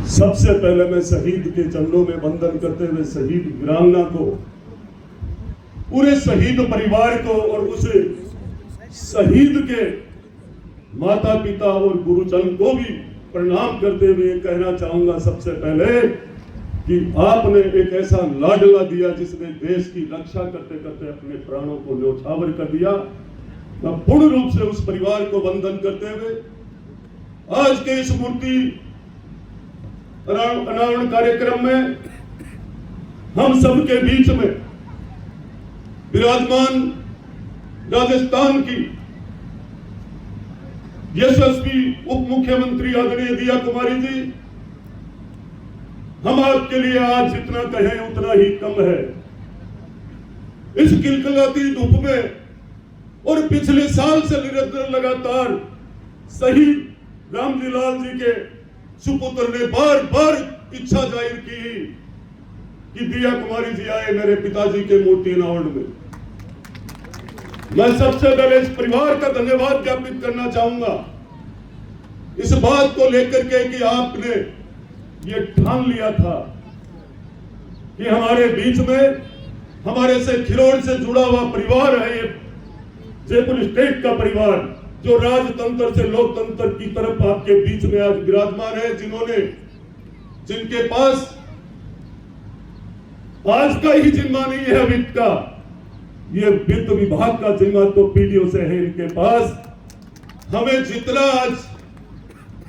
सबसे पहले मैं शहीद के चरणों में वंदन करते हुए शहीद वीरांगना को, पूरे शहीद परिवार को और उस शहीद के माता पिता और गुरुजन को भी प्रणाम करते हुए कहना चाहूंगा सबसे पहले कि आपने एक ऐसा लाडला दिया जिसने देश की रक्षा करते करते अपने प्राणों को न्यौछावर कर दिया। मैं पूर्ण रूप से उस परिवार को वंदन करते हुए आज के इस मूर्ति अनावरण कार्यक्रम में हम सबके बीच में विराजमान राजस्थान की यशस्वी उप मुख्यमंत्री आदरणीय दिया कुमारी जी, हम आपके लिए आज जितना कहें उतना ही कम है। इस किलकिलाती धूप में और पिछले साल से निरंतर लगातार शहीद रामजी लाल जी के सुपुत्र ने बार बार इच्छा जाहिर की कि दिया कुमारी जी आए मेरे पिताजी के मूर्ति अनावरण में। मैं सबसे पहले इस परिवार का धन्यवाद ज्ञापित करना चाहूंगा इस बात को लेकर के कि आपने ये ठान लिया था कि हमारे बीच में हमारे से खिरोड़ से जुड़ा हुआ परिवार है, ये जयपुर स्टेट का परिवार जो राजतंत्र से लोकतंत्र की तरफ आपके बीच में आज विराजमान है, जिनके पास आज का ही जिम्मा नहीं है वित्त का, ये वित्त विभाग का जिम्मा तो पीढ़ियों से है इनके पास। हमें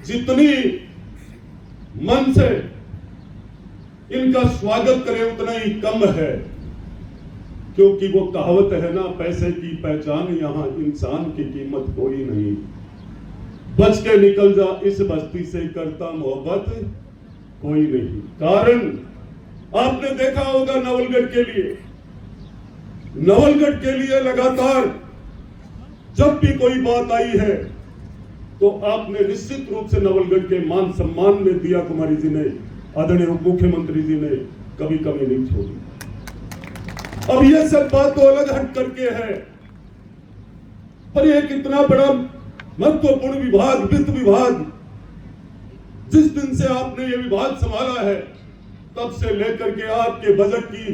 जितनी मन से इनका स्वागत करें उतना ही कम है, क्योंकि वो कहावत है ना, पैसे की पहचान यहां इंसान की कीमत कोई नहीं, बच के निकल जा इस बस्ती से करता मोहब्बत कोई नहीं। कारण आपने देखा होगा नवलगढ़ के लिए लगातार जब भी कोई बात आई है तो आपने निश्चित रूप से नवलगढ़ के मान सम्मान में दिया कुमारी जी ने, आदरणीय उप मुख्यमंत्री जी ने कभी कमी नहीं छोड़ी। अब यह सब बात तो अलग हट करके है, पर एक इतना बड़ा महत्वपूर्ण विभाग, वित्त विभाग, जिस दिन से आपने ये विभाग संभाला है तब से लेकर के आपके बजट की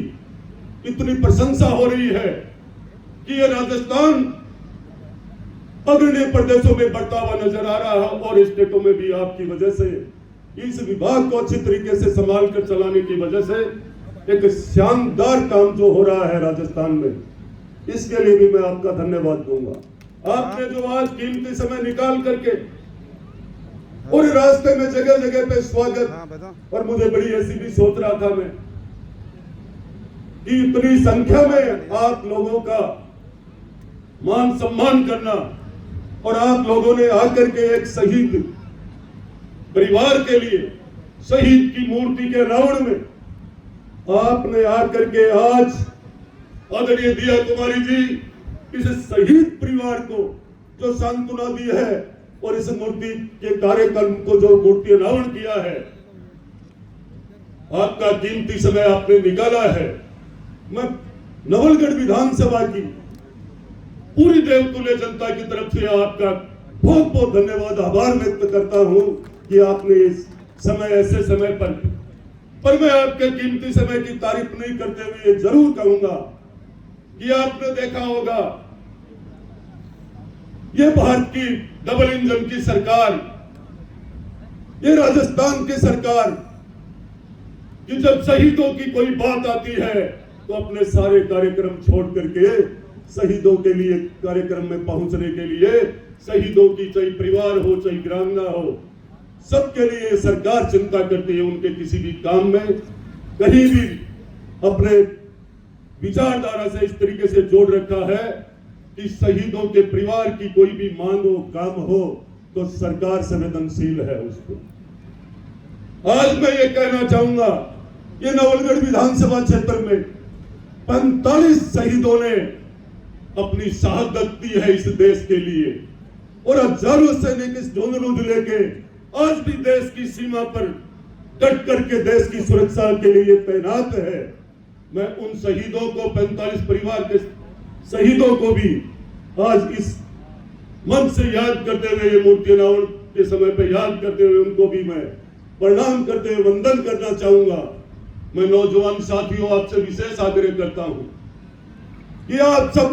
इतनी प्रशंसा हो रही है कि ये राजस्थान अग्रणी प्रदेशों में बढ़ता हुआ नजर आ रहा है और स्टेटों में भी आपकी वजह से इस विभाग को अच्छी तरीके से संभाल कर चलाने की वजह से एक शानदार काम जो हो रहा है राजस्थान में, इसके लिए भी मैं आपका धन्यवाद दूंगा। आपने जो आज कीमती समय निकाल करके और रास्ते में जगह जगह पे स्वागत, और मुझे बड़ी ऐसी भी सोच रहा था मैं कि इतनी संख्या में आप लोगों का मान सम्मान करना और आप लोगों ने आकर के एक शहीद परिवार के लिए शहीद की मूर्ति के अनावरण में आपने आकर के आज आदरणीय दिया कुमारी जी इस शहीद परिवार को जो सांत्वना दी है और इस मूर्ति के कार्यक्रम को जो मूर्ति अनावरण किया है, आपका कीमती समय आपने निकाला है। मैं नवलगढ़ विधानसभा की पूरी देवतुल्य जनता की तरफ से आपका बहुत बहुत धन्यवाद, आभार व्यक्त करता हूं कि आपने इस समय ऐसे समय पर मैं आपके कीमती समय की तारीफ नहीं करते हुए जरूर कहूंगा कि आपने देखा होगा ये भारत की डबल इंजन की सरकार, ये राजस्थान की सरकार कि जब शहीदों की कोई बात आती है तो अपने सारे कार्यक्रम छोड़ करके शहीदों के लिए कार्यक्रम में पहुंचने के लिए, शहीदों की चाहे परिवार हो चाहे वीरांगना हो, सबके लिए सरकार चिंता करती है। उनके किसी भी काम में कहीं भी अपने विचारधारा से इस तरीके से जोड़ रखा है कि शहीदों के परिवार की कोई भी मांग हो, काम हो तो सरकार संवेदनशील है उसको। आज मैं ये कहना चाहूंगा, ये नवलगढ़ विधानसभा क्षेत्र में 45 शहीदों ने अपनी शहादत दी है इस देश के लिए और हजारों सैनिक इस झुंझुनू जिले के आज भी देश की सीमा पर डट करके देश की सुरक्षा के लिए तैनात है। मैं उन शहीदों को, 45 परिवार के शहीदों को भी आज इस मन से याद करते हुए, ये मूर्ति अनावरण के समय पे याद करते हुए उनको भी मैं प्रणाम करते हुए वंदन करना चाहूंगा। मैं नौजवान साथियों आपसे विशेष आग्रह करता हूं कि आप सब